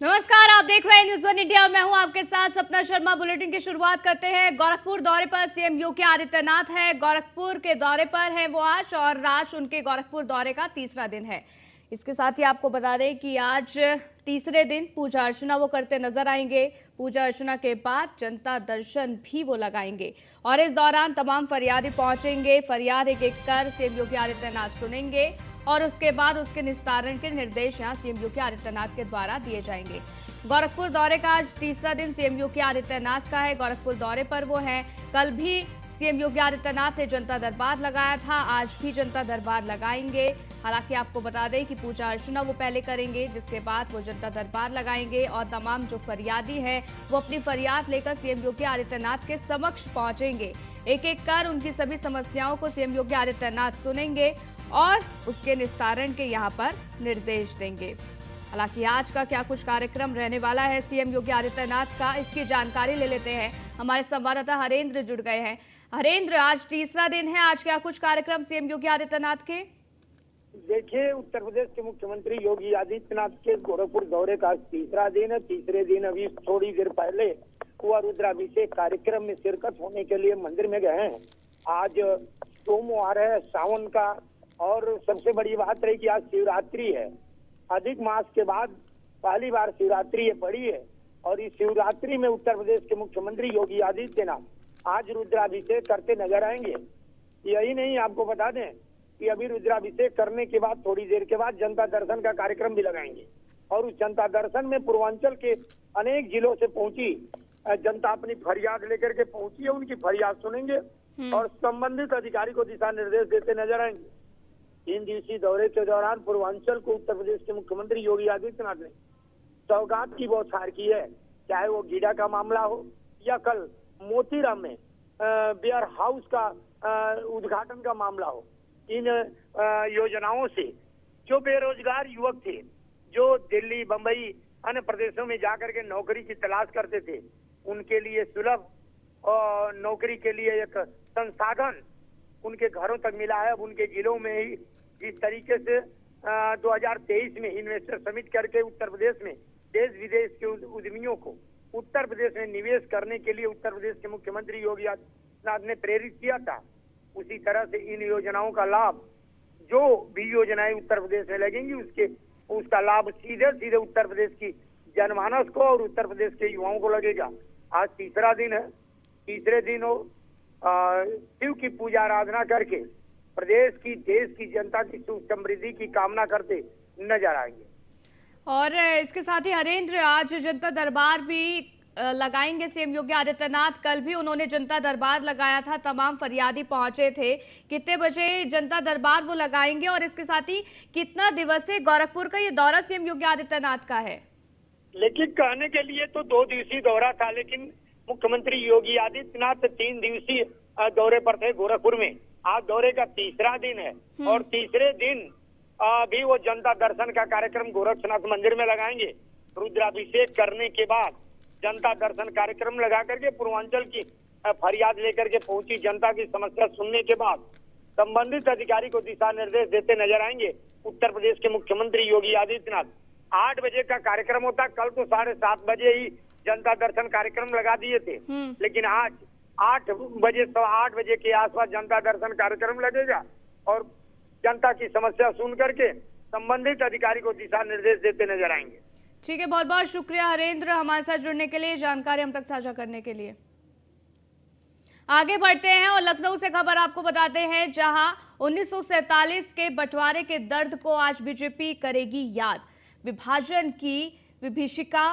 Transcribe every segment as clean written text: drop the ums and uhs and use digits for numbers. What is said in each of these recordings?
नमस्कार, आप देख रहे हैं न्यूज़ वन इंडिया। मैं हूं आपके साथ सपना शर्मा। बुलेटिन की शुरुआत करते हैं। गोरखपुर दौरे पर सीएम योगी आदित्यनाथ है। गोरखपुर के दौरे पर है वो आज, और आज उनके गोरखपुर दौरे का तीसरा दिन है। इसके साथ ही आपको बता दें कि आज तीसरे दिन पूजा अर्चना वो करते नजर आएंगे। पूजा अर्चना के बाद जनता दर्शन भी वो लगाएंगे, और इस दौरान तमाम फरियादी पहुंचेंगे। फरियाद एक एक कर सीएम योगी आदित्यनाथ सुनेंगे, और उसके बाद उसके निस्तारण के निर्देश यहां सीएम योगी आदित्यनाथ के द्वारा दिए जाएंगे। गोरखपुर दौरे का आज तीसरा दिन सीएम योगी आदित्यनाथ का है। गोरखपुर दौरे पर वो हैं। कल भी सीएम योगी आदित्यनाथ ने जनता दरबार लगाया था, आज भी जनता दरबार लगाएंगे। हालांकि आपको बता दें कि पूजा अर्चना वो पहले करेंगे, जिसके बाद वो जनता दरबार लगाएंगे, और तमाम जो फरियादी हैं वो अपनी फरियाद लेकर सीएम योगी आदित्यनाथ के समक्ष पहुंचेंगे। एक एक कर उनकी सभी समस्याओं को सीएम योगी आदित्यनाथ सुनेंगे और उसके निस्तारण के यहाँ पर निर्देश देंगे। हालांकि आज का क्या कुछ कार्यक्रम रहने वाला है सीएम योगी आदित्यनाथ का, इसकी जानकारी ले लेते हैं। हमारे संवाददाता हरेंद्र जुड़ गए हैं। हरेंद्र, आज तीसरा दिन है, आज क्या कुछ कार्यक्रम सीएम योगी आदित्यनाथ के? देखिए, उत्तर प्रदेश के मुख्यमंत्री योगी आदित्यनाथ के गोरखपुर दौरे का तीसरा दिन है। तीसरे दिन अभी थोड़ी देर पहले वह रुद्राभिषेक कार्यक्रम में शिरकत होने के लिए मंदिर में गए हैं। आज सोमवार है, सावन का, और सबसे बड़ी बात रही कि आज शिवरात्रि है। अधिक मास के बाद पहली बार शिवरात्रि ये पड़ी है, और इस शिवरात्रि में उत्तर प्रदेश के मुख्यमंत्री योगी आदित्यनाथ आज रुद्राभिषेक करते नजर आएंगे। यही नहीं, आपको बता दें कि अभी रुद्राभिषेक करने के बाद थोड़ी देर के बाद जनता दर्शन का कार्यक्रम भी लगाएंगे, और उस जनता दर्शन में पूर्वांचल के अनेक जिलों से पहुंची जनता अपनी फरियाद लेकर के पहुंची है। उनकी फरियाद सुनेंगे और संबंधित अधिकारी को दिशा निर्देश देते नजर आएंगे। 3 दिवसीय दौरे के दौरान पूर्वांचल को उत्तर प्रदेश के मुख्यमंत्री योगी आदित्यनाथ ने सौगात की बौछार की है, चाहे वो गीडा का मामला हो या कल मोतीराम में बियर हाउस का उद्घाटन का मामला हो। इन योजनाओं से जो बेरोजगार युवक थे, जो दिल्ली, बंबई, अन्य प्रदेशों में जाकर के नौकरी की तलाश करते थे, उनके लिए सुलभ और नौकरी के लिए एक संसाधन उनके घरों तक मिला है। अब उनके जिलों में ही जिस तरीके से 2023 में इन्वेस्टर समिट करके उत्तर प्रदेश में देश विदेश के उद्यमियों को उत्तर प्रदेश में निवेश करने के लिए उत्तर प्रदेश के मुख्यमंत्री योगी आदित्यनाथ ने प्रेरित किया था, उसी तरह से इन योजनाओं का लाभ, जो भी योजनाएं उत्तर प्रदेश में लगेंगी, उसका लाभ सीधे सीधे उत्तर प्रदेश की जनमानस को और उत्तर प्रदेश के युवाओं को लगेगा। आज तीसरा दिन है। तीसरे दिन शिव की पूजा आराधना करके प्रदेश की, देश की जनता की सुख समृद्धि की कामना करते नजर आएंगे। और इसके साथ ही हरेंद्र, आज जनता दरबार भी लगाएंगे सीएम योगी आदित्यनाथ। कल भी उन्होंने जनता दरबार लगाया था, तमाम फरियादी पहुंचे थे। कितने बजे जनता दरबार वो लगाएंगे, और इसके साथ ही कितना दिवसीय गोरखपुर का ये दौरा सीएम योगी आदित्यनाथ का है? लेकिन कहने के लिए तो 2 दिवसीय दौरा था, लेकिन मुख्यमंत्री योगी आदित्यनाथ 3 दिवसीय दौरे पर थे गोरखपुर में। आज दौरे का तीसरा दिन है, और तीसरे दिन भी वो जनता दर्शन का कार्यक्रम गोरक्षनाथ मंदिर में लगाएंगे। रुद्राभिषेक करने के बाद जनता दर्शन कार्यक्रम लगा करके पूर्वांचल की फरियाद लेकर के पहुंची जनता की समस्या सुनने के बाद संबंधित अधिकारी को दिशा निर्देश देते नजर आएंगे उत्तर प्रदेश के मुख्यमंत्री योगी आदित्यनाथ। 8 बजे का कार्यक्रम होता, कल तो 7:30 बजे ही जनता दर्शन कार्यक्रम लगा दिए थे, लेकिन आज 8 बजे, 8 बजे के आसपास जनता दर्शन कार्यक्रम लगेगा, और जनता की समस्या सुन करके संबंधित अधिकारी को दिशा निर्देश देते नजर आएंगे। ठीक है, बहुत बहुत शुक्रिया हरेंद्र, हमारे साथ जुड़ने के लिए, जानकारी हम तक साझा करने के लिए। आगे बढ़ते हैं और लखनऊ से खबर आपको बताते हैं, जहां 1947 के बंटवारे के दर्द को आज बीजेपी करेगी याद। विभाजन की विभीषिका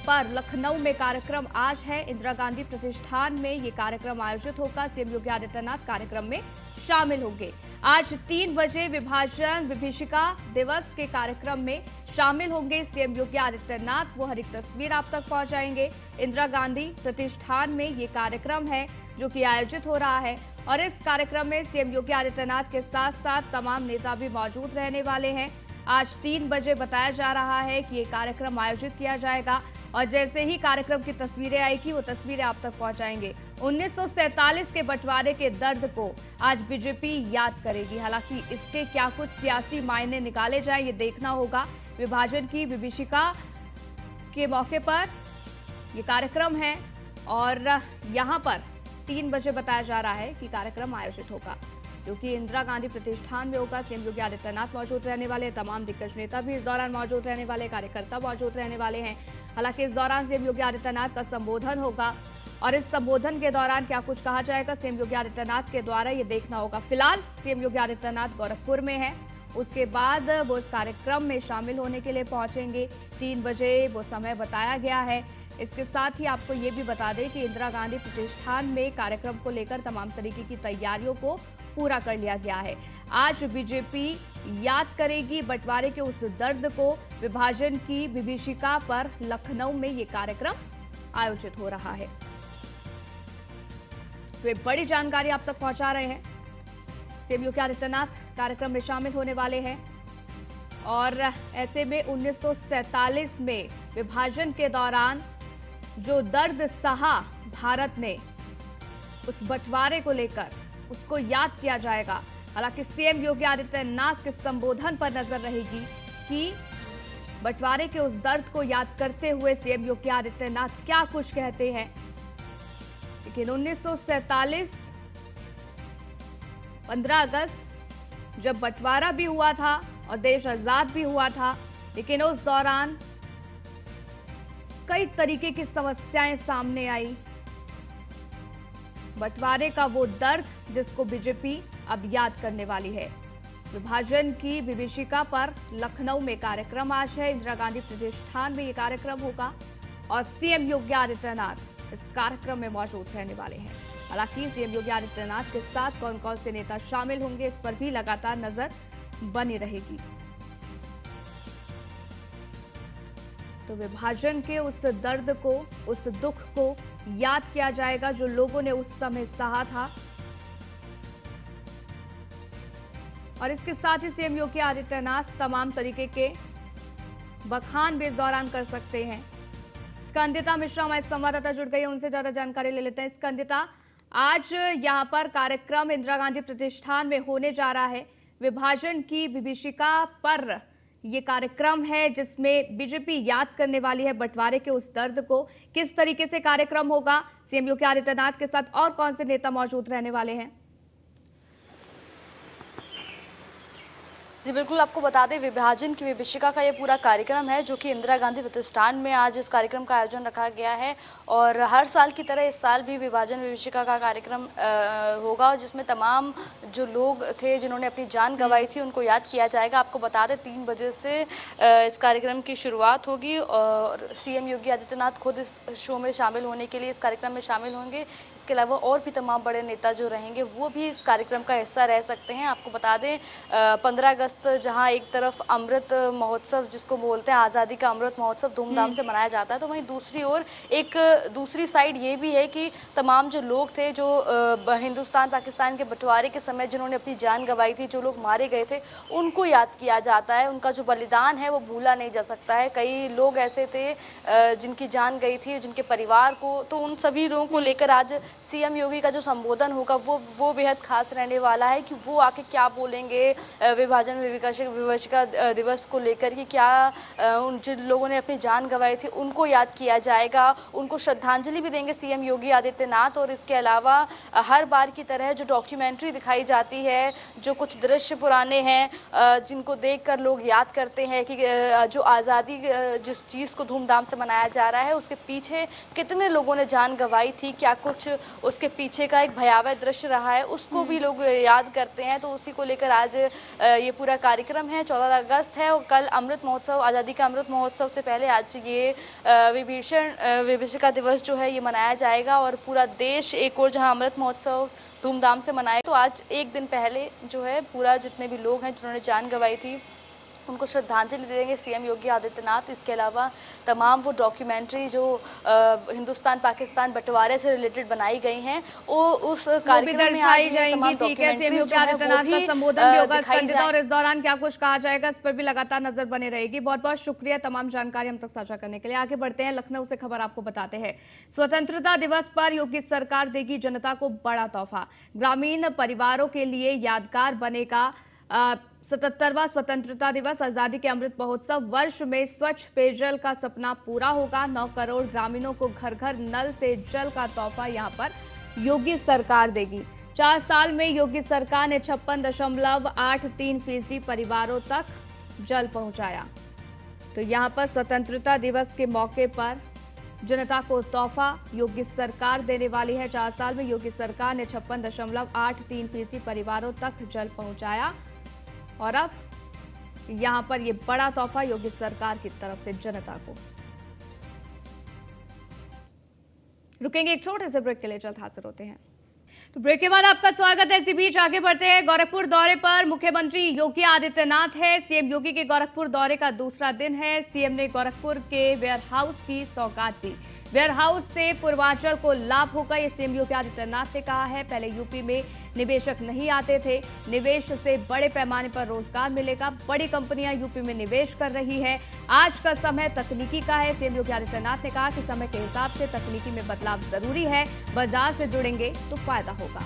पर लखनऊ में कार्यक्रम आज है। इंदिरा गांधी प्रतिष्ठान में ये कार्यक्रम आयोजित होगा। सीएम योगी आदित्यनाथ कार्यक्रम में शामिल होंगे। आज 3 बजे विभाजन विभीषिका दिवस के कार्यक्रम में शामिल होंगे सीएम योगी आदित्यनाथ। वो हर एक तस्वीर आप तक पहुंचाएंगे। इंदिरा गांधी प्रतिष्ठान में ये कार्यक्रम है जो कि आयोजित हो रहा है, और इस कार्यक्रम में सीएम योगी आदित्यनाथ के साथ साथ तमाम नेता भी मौजूद रहने वाले हैं। आज 3 बजे बताया जा रहा है कि ये कार्यक्रम आयोजित किया जाएगा, और जैसे ही कार्यक्रम की तस्वीरें आएगी वो तस्वीरें आप तक पहुंचाएंगे। 1947 के बंटवारे के दर्द को आज बीजेपी याद करेगी। हालांकि इसके क्या कुछ सियासी मायने निकाले जाएं, ये देखना होगा। विभाजन की विभीषिका के मौके पर ये कार्यक्रम है और यहाँ पर 3 बजे बताया जा रहा है कि कार्यक्रम आयोजित होगा, जो कि इंदिरा गांधी प्रतिष्ठान में होगा। सीएम योगी आदित्यनाथ मौजूद रहने वाले, तमाम दिग्गज नेता भी इस दौरान मौजूद रहने वाले, कार्यकर्ता मौजूद रहने वाले हैं। हालांकि इस दौरान सीएम योगी आदित्यनाथ का संबोधन होगा और इस संबोधन के दौरान क्या कुछ कहा जाएगा सीएम योगी आदित्यनाथ के द्वारा, ये देखना होगा। फिलहाल सीएम योगी आदित्यनाथ गोरखपुर में है, उसके बाद वो इस कार्यक्रम में शामिल होने के लिए पहुंचेंगे। 3 बजे वो समय बताया गया है। इसके साथ ही आपको ये भी बता दें कि इंदिरा गांधी प्रतिष्ठान में कार्यक्रम को लेकर तमाम तरीके की तैयारियों को पूरा कर लिया गया है। आज बीजेपी याद करेगी बंटवारे के उस दर्द को, विभाजन की विभीषिका पर लखनऊ में ये कार्यक्रम आयोजित हो रहा है। तो एक बड़ी जानकारी आप तक पहुंचा रहे हैं। सीएम योगी आदित्यनाथ कार्यक्रम में शामिल होने वाले हैं और ऐसे में 1947 में विभाजन के दौरान जो दर्द सहा भारत ने, उस बंटवारे को लेकर उसको याद किया जाएगा। हालांकि सीएम योगी आदित्यनाथ के संबोधन पर नजर रहेगी कि बंटवारे के उस दर्द को याद करते हुए सीएम योगी आदित्यनाथ क्या कुछ कहते हैं। लेकिन 1947 15 अगस्त जब बंटवारा भी हुआ था और देश आजाद भी हुआ था, लेकिन उस दौरान कई तरीके की समस्याएं सामने आई। बंटवारे का वो दर्द जिसको बीजेपी अब याद करने वाली है। विभाजन की विभीषिका पर लखनऊ में कार्यक्रम आज है। इंदिरा गांधी प्रतिष्ठान में ये कार्यक्रम होगा और सीएम योगी आदित्यनाथ इस कार्यक्रम में मौजूद रहने वाले हैं। हालांकि सीएम योगी आदित्यनाथ के साथ कौन कौन से नेता शामिल होंगे, इस पर भी लगातार नजर बनी रहेगी। तो विभाजन के उस दर्द को, उस दुख को याद किया जाएगा जो लोगों ने उस समय सहा था। और इसके साथ ही सीएम योगी आदित्यनाथ तमाम तरीके के बखान भी इस दौरान कर सकते हैं। स्कंदिता मिश्रा हमारे संवाददाता जुड़ गई है, उनसे ज्यादा जानकारी ले लेते हैं। स्कंदिता, आज यहाँ पर कार्यक्रम इंदिरा गांधी प्रतिष्ठान में होने जा रहा है। विभाजन की विभीषिका पर ये कार्यक्रम है जिसमें बीजेपी याद करने वाली है बंटवारे के उस दर्द को। किस तरीके से कार्यक्रम होगा, सीएम योगी आदित्यनाथ के साथ और कौन से नेता मौजूद रहने वाले हैं? जी बिल्कुल, आपको बता दें विभाजन की विभीषिका का ये पूरा कार्यक्रम है जो कि इंदिरा गांधी प्रतिष्ठान में आज इस कार्यक्रम का आयोजन रखा गया है। और हर साल की तरह इस साल भी विभाजन विभीषिका का कार्यक्रम होगा, जिसमें तमाम जो लोग थे जिन्होंने अपनी जान गंवाई थी उनको याद किया जाएगा। आपको बता दें 3 बजे से इस कार्यक्रम की शुरुआत होगी और सीएम योगी आदित्यनाथ खुद इस शो में शामिल होने के लिए इस कार्यक्रम में शामिल होंगे। इसके अलावा और भी तमाम बड़े नेता जो रहेंगे वो भी इस कार्यक्रम का हिस्सा रह सकते हैं। आपको बता दें 15 अगस्त जहां एक तरफ अमृत महोत्सव जिसको बोलते हैं आज़ादी का अमृत महोत्सव धूमधाम से मनाया जाता है, तो वहीं दूसरी ओर एक दूसरी साइड ये भी है कि तमाम जो लोग थे जो हिंदुस्तान पाकिस्तान के बंटवारे के समय जिन्होंने अपनी जान गंवाई थी, जो लोग मारे गए थे, उनको याद किया जाता है। उनका जो बलिदान है वो भूला नहीं जा सकता है। कई लोग ऐसे थे जिनकी जान गई थी, जिनके परिवार को, तो उन सभी लोगों को लेकर आज सीएम योगी का जो संबोधन होगा वो बेहद खास रहने वाला है कि वो आके क्या बोलेंगे विभाजन विभीषिका दिवस को लेकर कि क्या उन जिन लोगों ने अपनी जान गंवाई थी उनको याद किया जाएगा, उनको श्रद्धांजलि भी देंगे सीएम योगी आदित्यनाथ। और इसके अलावा हर बार की तरह जो डॉक्यूमेंट्री दिखाई जाती है, जो कुछ दृश्य पुराने हैं जिनको देखकर लोग याद करते हैं कि जो आज़ादी जिस चीज़ को धूमधाम से मनाया जा रहा है उसके पीछे कितने लोगों ने जान गंवाई थी, क्या कुछ उसके पीछे का एक भयावह दृश्य रहा है, उसको भी लोग याद करते हैं। तो उसी को लेकर आज ये पूरा कार्यक्रम है। 14 अगस्त है और कल अमृत महोत्सव, आज़ादी का अमृत महोत्सव से पहले आज ये विभीषिका दिवस जो है ये मनाया जाएगा और पूरा देश एक और जहां अमृत महोत्सव धूमधाम से मनाए, तो आज एक दिन पहले जो है पूरा जितने भी लोग हैं जिन्होंने जान गंवाई थी उनको श्रद्धांजलि देंगे सीएम योगी आदित्यनाथ। इसके अलावा तमाम वो डॉक्यूमेंट्री जो हिंदुस्तान पाकिस्तान बंटवारे से रिलेटेड बनाई गई हैं वो उस कार्यक्रम में दर्शाई जाएंगी। ठीक है, सीएम योगी आदित्यनाथ का संबोधन भी होगा स्कंदिता, और इस दौरान क्या कुछ कहा जाएगा इस पर भी लगातार नजर बनी रहेगी। बहुत बहुत शुक्रिया तमाम जानकारी हम तक साझा करने के लिए। आगे बढ़ते हैं, लखनऊ से खबर आपको बताते हैं। स्वतंत्रता दिवस पर योगी सरकार देगी जनता को बड़ा तोहफा, ग्रामीण परिवारों के लिए यादगार बनेगा 77वां स्वतंत्रता दिवस आजादी के अमृत महोत्सव वर्ष में स्वच्छ पेयजल का सपना पूरा होगा। 9 करोड़ ग्रामीणों को घर घर नल से जल का तोहफा यहां पर योगी सरकार देगी। 4 साल में योगी सरकार ने 56.83% परिवारों तक जल पहुंचाया। तो यहां पर स्वतंत्रता दिवस के मौके पर जनता को तोहफा योगी सरकार देने वाली है। 4 साल में योगी सरकार ने 56.83% परिवारों तक जल पहुंचाया और अब यहां पर यह बड़ा तोहफा योगी सरकार की तरफ से जनता को। रुकेंगे एक छोटे से ब्रेक के लिए, जल्द हाजिर होते हैं। तो ब्रेक के बाद आपका स्वागत है। इसी बीच आगे बढ़ते हैं। गोरखपुर दौरे पर मुख्यमंत्री योगी आदित्यनाथ है। सीएम योगी के गोरखपुर दौरे का दूसरा दिन है। सीएम ने गोरखपुर के वेयर हाउस की सौगात दी। वेयर हाउस से पूर्वांचल को लाभ होगा, ये सीएम योगी आदित्यनाथ ने कहा है। पहले यूपी में निवेशक नहीं आते थे, निवेश से बड़े पैमाने पर रोजगार मिलेगा। बड़ी कंपनियां यूपी में निवेश कर रही है। आज का समय तकनीकी का है। सीएम योगी आदित्यनाथ ने कहा कि समय के हिसाब से तकनीकी में बदलाव जरूरी है। बाजार से जुड़ेंगे तो फायदा होगा।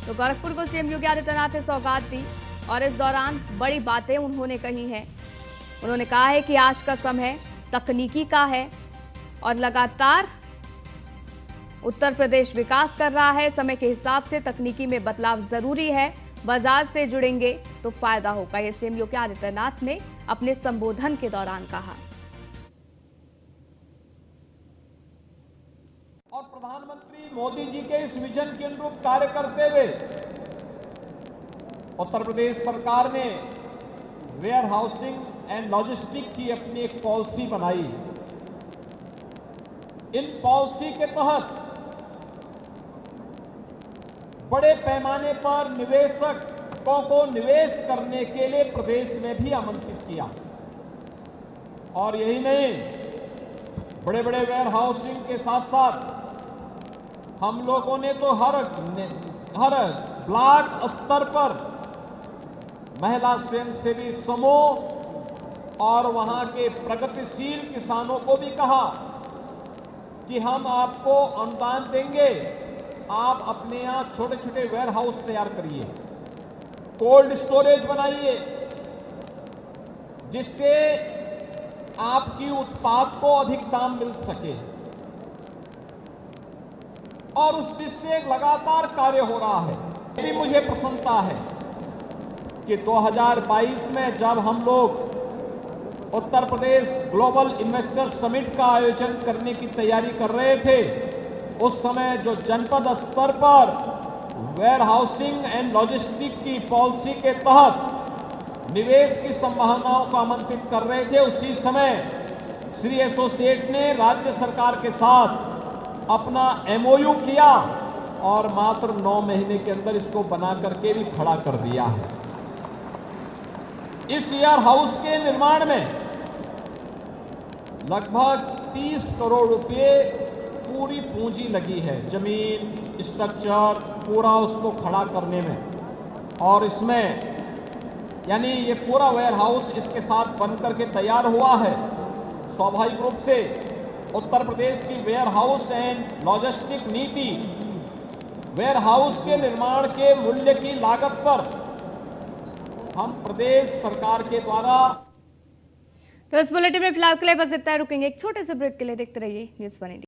तो गोरखपुर को सीएम योगी आदित्यनाथ ने सौगात दी और इस दौरान बड़ी बातें उन्होंने कही हैं। उन्होंने कहा है कि आज का समय तकनीकी का है और लगातार उत्तर प्रदेश विकास कर रहा है। समय के हिसाब से तकनीकी में बदलाव जरूरी है। बाजार से जुड़ेंगे तो फायदा होगा, ये सीएम योगी आदित्यनाथ ने अपने संबोधन के दौरान कहा। और प्रधानमंत्री मोदी जी के इस विजन के अनुरूप कार्य करते हुए उत्तर प्रदेश सरकार ने वेयर हाउसिंग एंड लॉजिस्टिक की अपनी एक पॉलिसी बनाई है। इन पॉलिसी के तहत बड़े पैमाने पर निवेशकों को निवेश करने के लिए प्रदेश में भी आमंत्रित किया। और यही नहीं, बड़े बड़े वेयर हाउसिंग के साथ साथ हम लोगों ने तो हर ब्लॉक स्तर पर महिला स्वयंसेवी समूह और वहां के प्रगतिशील किसानों को भी कहा कि हम आपको अनुदान देंगे, आप अपने यहां छोटे छोटे वेयर हाउस तैयार करिए, कोल्ड स्टोरेज बनाइए, जिससे आपकी उत्पाद को अधिक दाम मिल सके। और उस दिशा से लगातार कार्य हो रहा है। ये भी मुझे प्रसन्नता है कि 2022 में जब हम लोग Uttar Pradesh global investor summit का आयोजन करने की तैयारी कर रहे थे, उस समय जो जनपद स्तर पर वेयर हाउसिंग एंड लॉजिस्टिक की पॉलिसी के तहत निवेश की संभावनाओं को आमंत्रित कर रहे थे, उसी समय श्री एसोसिएट ने राज्य सरकार के साथ अपना MOU किया और मात्र 9 महीने के अंदर इसको बना करके भी खड़ा कर दिया है। इस वेयर हाउस के निर्माण में लगभग 30 करोड़ रुपए पूरी पूंजी लगी है, जमीन, स्ट्रक्चर पूरा उसको खड़ा करने में। और इसमें यानी ये पूरा वेयर हाउस इसके साथ बनकर के तैयार हुआ है। स्वाभाविक रूप से उत्तर प्रदेश की वेयर हाउस एंड लॉजिस्टिक नीति वेयर हाउस के निर्माण के मूल्य की लागत पर हम प्रदेश सरकार के द्वारा। तो इस बुलेटिन में फिलहाल के लिए बस इतना ही। रुकेंगे एक छोटे से ब्रेक के लिए। देखते रहिए न्यूज़ 1 इंडिया।